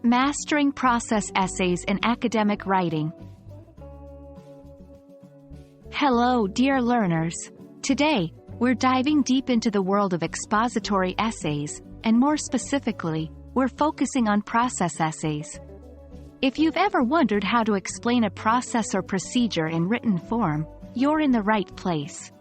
Mastering process essays in academic writing. Hello, dear learners. Today, we're diving deep into the world of expository essays, and more specifically, we're focusing on process essays. If you've ever wondered how to explain a process or procedure in written form, you're in the right place.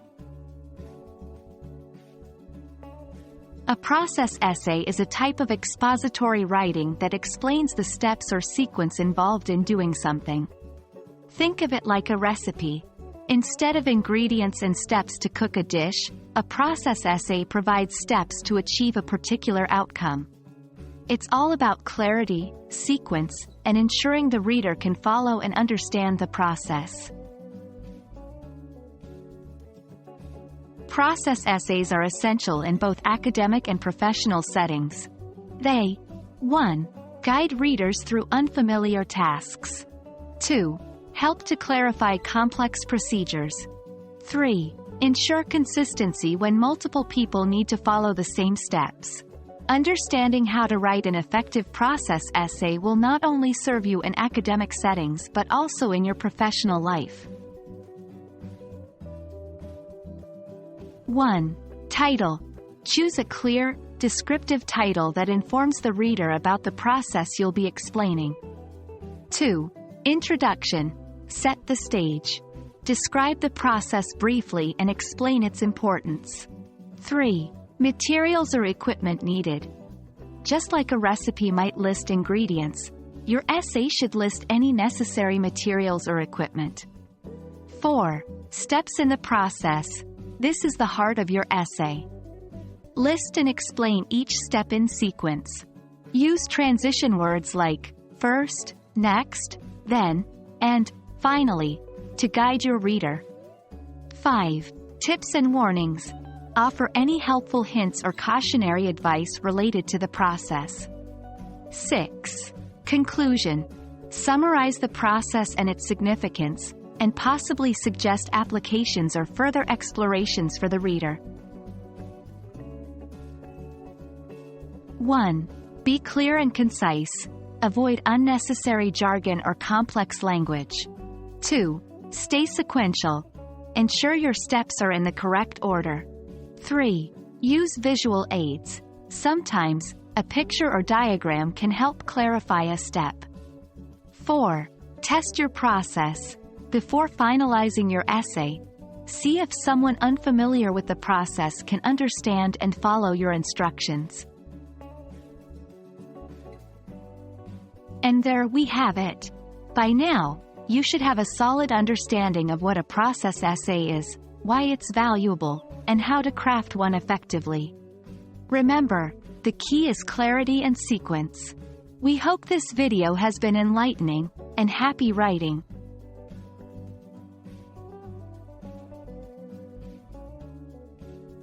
A process essay is a type of expository writing that explains the steps or sequence involved in doing something. Think of it like a recipe. Instead of ingredients and steps to cook a dish, a process essay provides steps to achieve a particular outcome. It's all about clarity, sequence, and ensuring the reader can follow and understand the process. Process essays are essential in both academic and professional settings. They 1. Guide readers through unfamiliar tasks. 2. Help to clarify complex procedures. 3. Ensure consistency when multiple people need to follow the same steps. Understanding how to write an effective process essay will not only serve you in academic settings but also in your professional life. 1. Title. Choose a clear, descriptive title that informs the reader about the process you'll be explaining. 2. Introduction. Set the stage. Describe the process briefly and explain its importance. 3. Materials or equipment needed. Just like a recipe might list ingredients, your essay should list any necessary materials or equipment. 4. Steps in the process. This is the heart of your essay. List and explain each step in sequence. Use transition words like first, next, then, and finally to guide your reader. 5. Tips and warnings. Offer any helpful hints or cautionary advice related to the process. 6. Conclusion. Summarize the process and its significance, and possibly suggest applications or further explorations for the reader. 1. Be clear and concise. Avoid unnecessary jargon or complex language. 2. Stay sequential. Ensure your steps are in the correct order. 3. Use visual aids. Sometimes, a picture or diagram can help clarify a step. 4. Test your process. Before finalizing your essay, see if someone unfamiliar with the process can understand and follow your instructions. And there we have it. By now, you should have a solid understanding of what a process essay is, why it's valuable, and how to craft one effectively. Remember, the key is clarity and sequence. We hope this video has been enlightening, and happy writing!